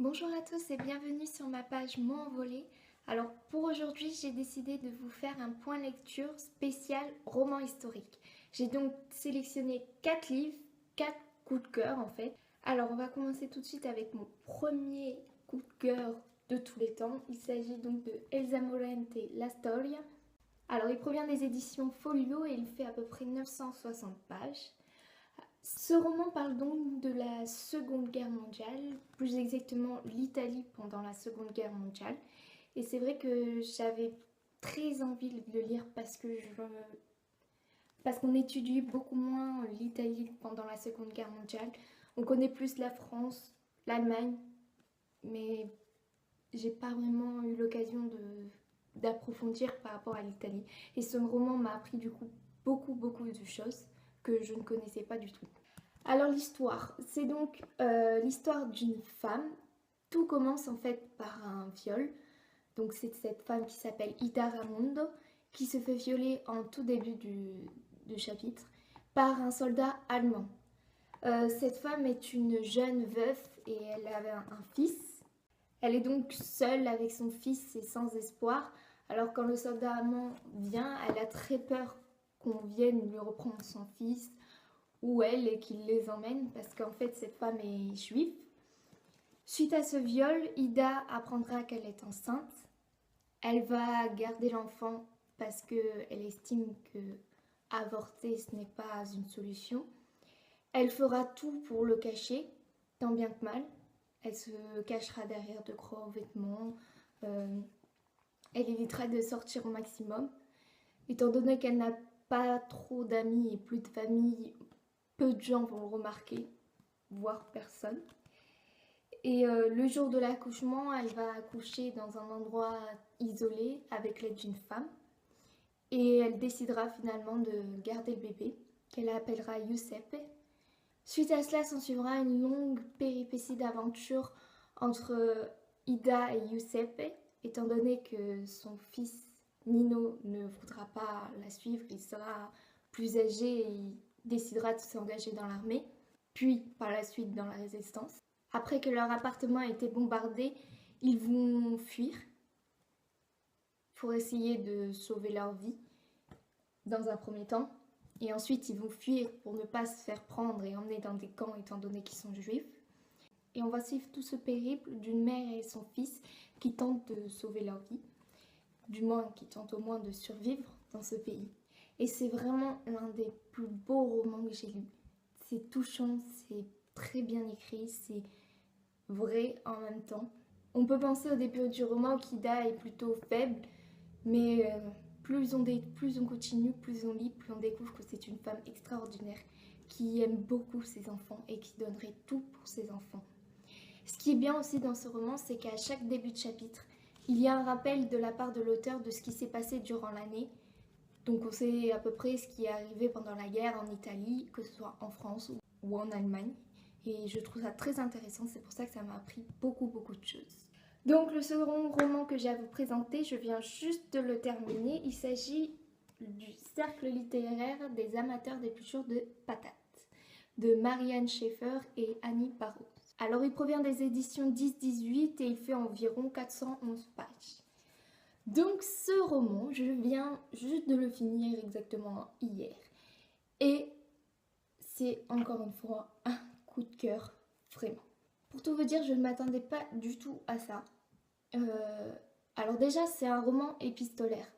Bonjour à tous et bienvenue sur ma page Mots envolés. Alors pour aujourd'hui, j'ai décidé de vous faire un point lecture spécial roman historique. J'ai donc sélectionné 4 livres, 4 coups de cœur en fait. Alors on va commencer tout de suite avec mon premier coup de cœur de tous les temps. Il s'agit donc de Elsa Morente La Storia. Alors il provient des éditions Folio et il fait à peu près 960 pages. Ce roman parle donc de la Seconde Guerre mondiale, plus exactement l'Italie pendant la Seconde Guerre mondiale. Et c'est vrai que j'avais très envie de le lire parce qu'on étudie beaucoup moins l'Italie pendant la Seconde Guerre mondiale. On connaît plus la France, l'Allemagne, mais j'ai pas vraiment eu l'occasion d'approfondir par rapport à l'Italie. Et ce roman m'a appris du coup beaucoup de choses que je ne connaissais pas du tout. Alors l'histoire, c'est donc l'histoire d'une femme. Tout commence en fait par un viol. Donc c'est cette femme qui s'appelle Ida Ramondo qui se fait violer en tout début du chapitre par un soldat allemand. Cette femme est une jeune veuve et elle avait un fils. Elle est donc seule avec son fils et sans espoir. Alors quand le soldat allemand vient, elle a très peur qu'on vienne lui reprendre son fils ou elle et qu'il les emmène parce qu'en fait cette femme est juive. Suite à ce viol, Ida apprendra qu'elle est enceinte. Elle va garder l'enfant parce qu'elle estime que avorter ce n'est pas une solution. Elle fera tout pour le cacher, tant bien que mal. Elle se cachera derrière de gros vêtements. Elle évitera de sortir au maximum. Étant donné qu'elle n'a pas trop d'amis et plus de famille, peu de gens vont le remarquer, voire personne. Et le jour de l'accouchement, elle va accoucher dans un endroit isolé avec l'aide d'une femme. Et elle décidera finalement de garder le bébé, qu'elle appellera Giuseppe. Suite à cela, s'en suivra une longue péripétie d'aventure entre Ida et Giuseppe, étant donné que son fils Nino ne voudra pas la suivre, il sera plus âgé et il décidera de s'engager dans l'armée, puis par la suite dans la résistance. Après que leur appartement a été bombardé, ils vont fuir pour essayer de sauver leur vie dans un premier temps. Et ensuite, ils vont fuir pour ne pas se faire prendre et emmener dans des camps étant donné qu'ils sont juifs. Et on va suivre tout ce périple d'une mère et son fils qui tentent de sauver leur vie, du moins qui tentent au moins de survivre dans ce pays. Et c'est vraiment l'un des plus beaux romans que j'ai lus. C'est touchant, c'est très bien écrit, c'est vrai en même temps. On peut penser au début du roman qu'Ida est plutôt faible, mais plus on continue, plus on lit, plus on découvre que c'est une femme extraordinaire qui aime beaucoup ses enfants et qui donnerait tout pour ses enfants. Ce qui est bien aussi dans ce roman, c'est qu'à chaque début de chapitre, il y a un rappel de la part de l'auteur de ce qui s'est passé durant l'année. Donc on sait à peu près ce qui est arrivé pendant la guerre en Italie, que ce soit en France ou en Allemagne. Et je trouve ça très intéressant, c'est pour ça que ça m'a appris beaucoup de choses. Donc le second roman que j'ai à vous présenter, je viens juste de le terminer. Il s'agit du Cercle littéraire des amateurs d'épluchures de patates de Marianne Schaeffer et Annie Barraud. Alors il provient des éditions 10-18 et il fait environ 411 pages. Donc ce roman, je viens juste de le finir exactement hier. Et c'est encore une fois un coup de cœur, vraiment. Pour tout vous dire, je ne m'attendais pas du tout à ça. Alors déjà, c'est un roman épistolaire.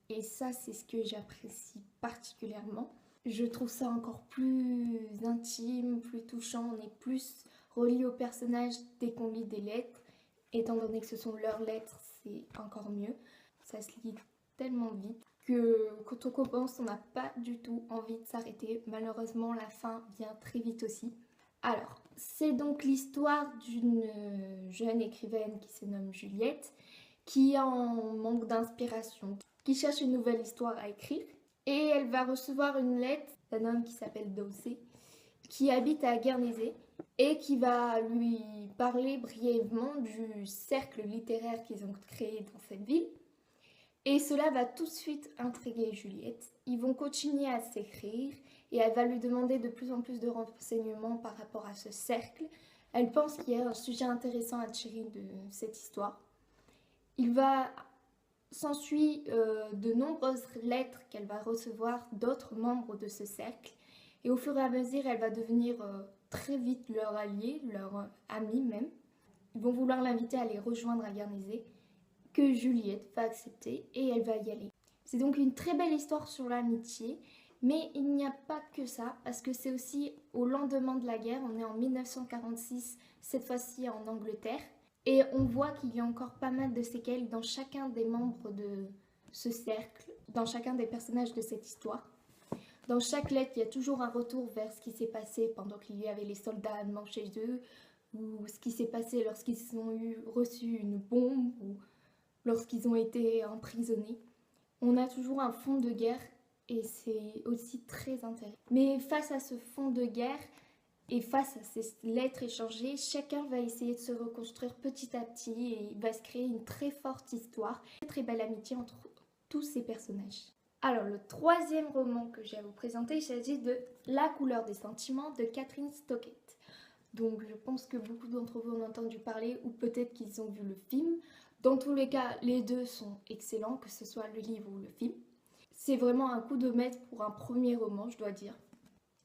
Et ça, c'est ce que j'apprécie particulièrement. Je trouve ça encore plus intime, plus touchant. On est plus relié aux personnages dès qu'on lit des lettres. Étant donné que ce sont leurs lettres, c'est encore mieux. Ça se lit tellement vite que quand on commence, on n'a pas du tout envie de s'arrêter. Malheureusement, la fin vient très vite aussi. Alors, c'est donc l'histoire d'une jeune écrivaine qui se nomme Juliette, qui est en manque d'inspiration, qui cherche une nouvelle histoire à écrire. Et elle va recevoir une lettre d'un homme qui s'appelle Dossé, qui habite à Guernesey, et qui va lui parler brièvement du cercle littéraire qu'ils ont créé dans cette ville. Et cela va tout de suite intriguer Juliette. Ils vont continuer à s'écrire et elle va lui demander de plus en plus de renseignements par rapport à ce cercle. Elle pense qu'il y a un sujet intéressant à tirer de cette histoire. Il va s'ensuit de nombreuses lettres qu'elle va recevoir d'autres membres de ce cercle. Et au fur et à mesure, elle va devenir très vite leur allié, leur amie même. Ils vont vouloir l'inviter à les rejoindre à Guernesey, que Juliette va accepter et elle va y aller. C'est donc une très belle histoire sur l'amitié, mais il n'y a pas que ça, parce que c'est aussi au lendemain de la guerre, on est en 1946, cette fois-ci en Angleterre, et on voit qu'il y a encore pas mal de séquelles dans chacun des membres de ce cercle, dans chacun des personnages de cette histoire. Dans chaque lettre, il y a toujours un retour vers ce qui s'est passé pendant qu'il y avait les soldats allemands chez eux, ou ce qui s'est passé lorsqu'ils ont reçu une bombe, ou lorsqu'ils ont été emprisonnés. On a toujours un fond de guerre et c'est aussi très intéressant. Mais face à ce fond de guerre et face à ces lettres échangées, chacun va essayer de se reconstruire petit à petit et il va se créer une très forte histoire, une très belle amitié entre tous ces personnages. Alors le troisième roman que j'ai à vous présenter, il s'agit de La couleur des sentiments de Catherine Stockett. Donc je pense que beaucoup d'entre vous en ont entendu parler ou peut-être qu'ils ont vu le film. Dans tous les cas, les deux sont excellents, que ce soit le livre ou le film. C'est vraiment un coup de maître pour un premier roman, je dois dire.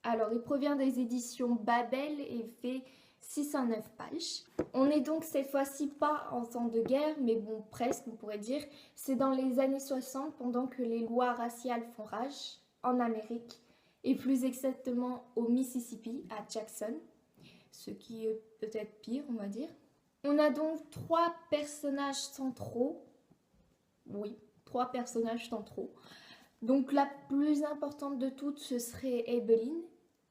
Alors, il provient des éditions Babel et fait 609 pages. On n'est donc cette fois-ci pas en temps de guerre, mais bon, presque, on pourrait dire. C'est dans les années 60, pendant que les lois raciales font rage en Amérique, et plus exactement au Mississippi, à Jackson, ce qui est peut-être pire, on va dire. On a donc trois personnages centraux. Oui, trois personnages centraux. Donc la plus importante de toutes, ce serait Ebeline,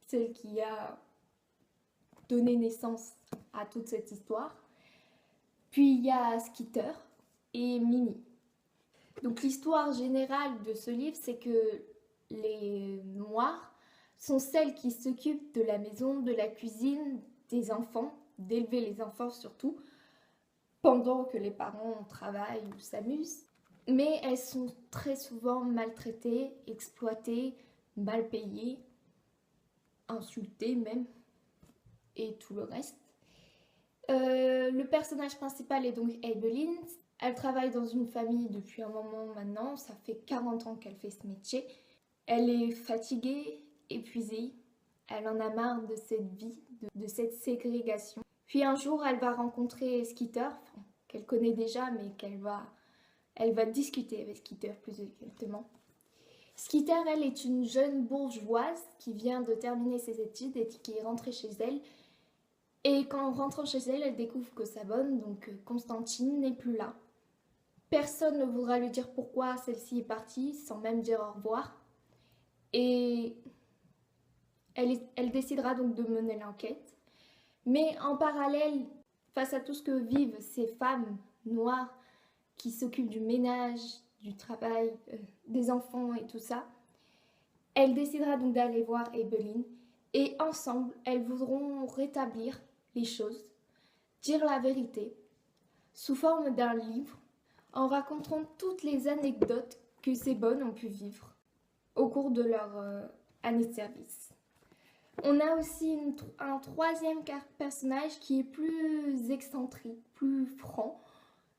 celle qui a donné naissance à toute cette histoire. Puis il y a Skeeter et Mimi. Donc l'histoire générale de ce livre, c'est que les Noirs sont celles qui s'occupent de la maison, de la cuisine, des enfants, d'élever les enfants surtout, pendant que les parents travaillent ou s'amusent. Mais elles sont très souvent maltraitées, exploitées, mal payées, insultées même, et tout le reste. Le personnage principal est donc Ebeline. Elle travaille dans une famille depuis un moment maintenant, ça fait 40 ans qu'elle fait ce métier. Elle est fatiguée, épuisée, elle en a marre de cette vie, de cette ségrégation. Puis un jour, elle va rencontrer Skeeter, qu'elle connaît déjà, mais elle va discuter avec Skeeter plus exactement. Skeeter, elle, est une jeune bourgeoise qui vient de terminer ses études et qui est rentrée chez elle. Et qu'en rentrant chez elle, elle découvre que sa bonne, donc Constantine, n'est plus là. Personne ne voudra lui dire pourquoi celle-ci est partie, sans même dire au revoir. Et elle décidera donc de mener l'enquête. Mais en parallèle, face à tout ce que vivent ces femmes noires qui s'occupent du ménage, du travail, des enfants et tout ça, elle décidera donc d'aller voir Ebeline. Et ensemble, elles voudront rétablir les choses, dire la vérité, sous forme d'un livre, en racontant toutes les anecdotes que ces bonnes ont pu vivre au cours de leur année de service. On a aussi un troisième personnage qui est plus excentrique, plus franc,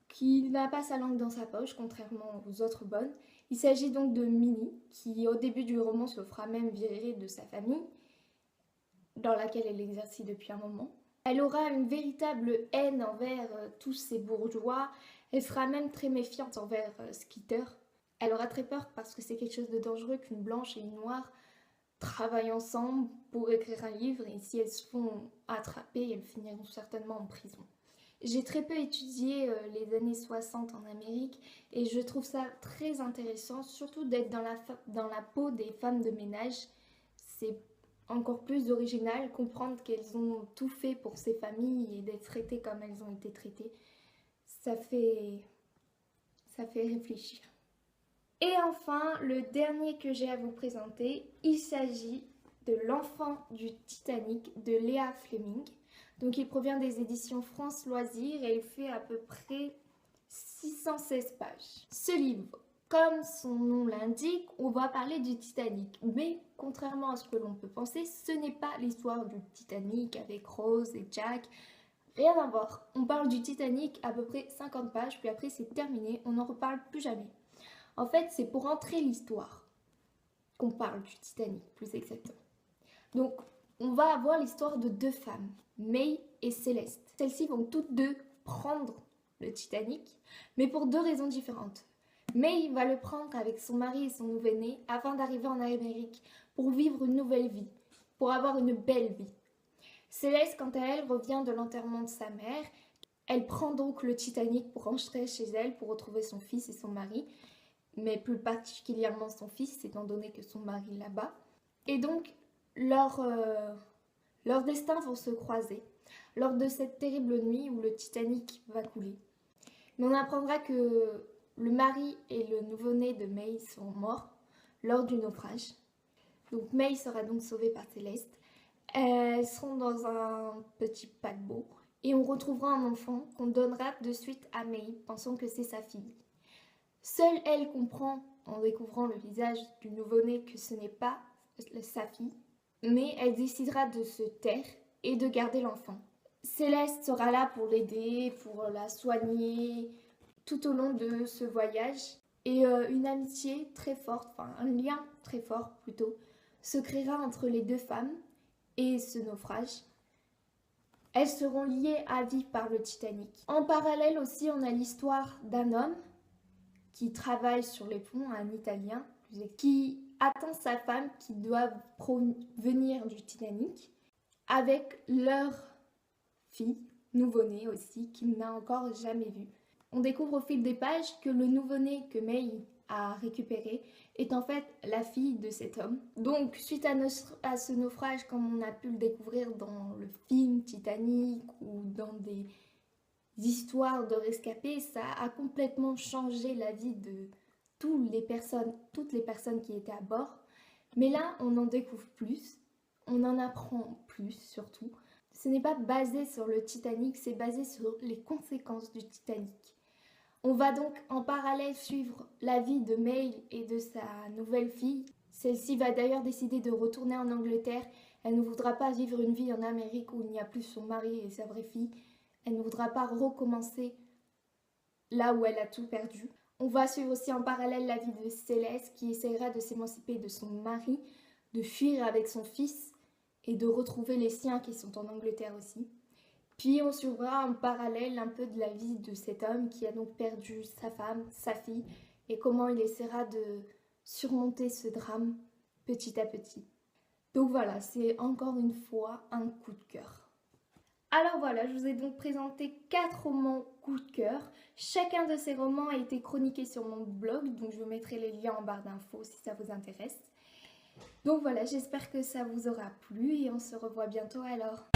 qui n'a pas sa langue dans sa poche, contrairement aux autres bonnes. Il s'agit donc de Minnie, qui au début du roman se fera même virer de sa famille, dans laquelle elle exerce depuis un moment. Elle aura une véritable haine envers tous ces bourgeois. Elle sera même très méfiante envers Skeeter. Elle aura très peur parce que c'est quelque chose de dangereux qu'une blanche et une noire travaillent ensemble pour écrire un livre et si elles se font attraper, elles finiront certainement en prison. J'ai très peu étudié les années 60 en Amérique et je trouve ça très intéressant, surtout d'être dans la peau des femmes de ménage. C'est encore plus original, comprendre qu'elles ont tout fait pour ces familles et d'être traitées comme elles ont été traitées. Ça fait réfléchir. Et enfin, le dernier que j'ai à vous présenter, il s'agit de L'Enfant du Titanic de Léa Fleming. Donc il provient des éditions France Loisirs et il fait à peu près 616 pages. Ce livre Comme son nom l'indique, on va parler du Titanic. Mais contrairement à ce que l'on peut penser, ce n'est pas l'histoire du Titanic avec Rose et Jack. Rien à voir. On parle du Titanic à peu près 50 pages, puis après c'est terminé, on n'en reparle plus jamais. En fait, c'est pour entrer l'histoire qu'on parle du Titanic, plus exactement. Donc, on va avoir l'histoire de deux femmes, May et Céleste. Celles-ci vont toutes deux prendre le Titanic, mais pour deux raisons différentes. May va le prendre avec son mari et son nouveau-né afin d'arriver en Amérique pour vivre une nouvelle vie, pour avoir une belle vie. Céleste, quant à elle, revient de l'enterrement de sa mère. Elle prend donc le Titanic pour rentrer chez elle pour retrouver son fils et son mari, mais plus particulièrement son fils, étant donné que son mari est là-bas. Et donc, leurs destins vont se croiser lors de cette terrible nuit où le Titanic va couler. Mais on apprendra que le mari et le nouveau-né de May sont morts lors du naufrage. Donc May sera donc sauvée par Céleste. Elles seront dans un petit paquebot et on retrouvera un enfant qu'on donnera de suite à May, pensant que c'est sa fille. Seule elle comprend, en découvrant le visage du nouveau-né, que ce n'est pas sa fille, mais elle décidera de se taire et de garder l'enfant. Céleste sera là pour l'aider, pour la soigner tout au long de ce voyage. Et une amitié très forte, enfin un lien très fort plutôt, se créera entre les deux femmes et ce naufrage. Elles seront liées à vie par le Titanic. En parallèle aussi, on a l'histoire d'un homme qui travaille sur les ponts, un Italien, qui attend sa femme qui doit venir du Titanic avec leur fille, nouveau-né aussi, qu'il n'a encore jamais vue. On découvre au fil des pages que le nouveau-né que May a récupéré est en fait la fille de cet homme. Donc suite à ce naufrage, comme on a pu le découvrir dans le film Titanic ou dans des histoires de rescapés, ça a complètement changé la vie de toutes les personnes qui étaient à bord. Mais là, on en découvre plus, on en apprend plus surtout. Ce n'est pas basé sur le Titanic, c'est basé sur les conséquences du Titanic. On va donc en parallèle suivre la vie de May et de sa nouvelle fille. Celle-ci va d'ailleurs décider de retourner en Angleterre. Elle ne voudra pas vivre une vie en Amérique où il n'y a plus son mari et sa vraie fille. Elle ne voudra pas recommencer là où elle a tout perdu. On va suivre aussi en parallèle la vie de Céleste qui essaiera de s'émanciper de son mari, de fuir avec son fils et de retrouver les siens qui sont en Angleterre aussi. Puis on suivra en parallèle un peu de la vie de cet homme qui a donc perdu sa femme, sa fille, et comment il essaiera de surmonter ce drame petit à petit. Donc voilà, c'est encore une fois un coup de cœur. Alors voilà, je vous ai donc présenté 4 romans coup de cœur. Chacun de ces romans a été chroniqué sur mon blog, donc je vous mettrai les liens en barre d'infos si ça vous intéresse. Donc voilà, j'espère que ça vous aura plu et on se revoit bientôt alors.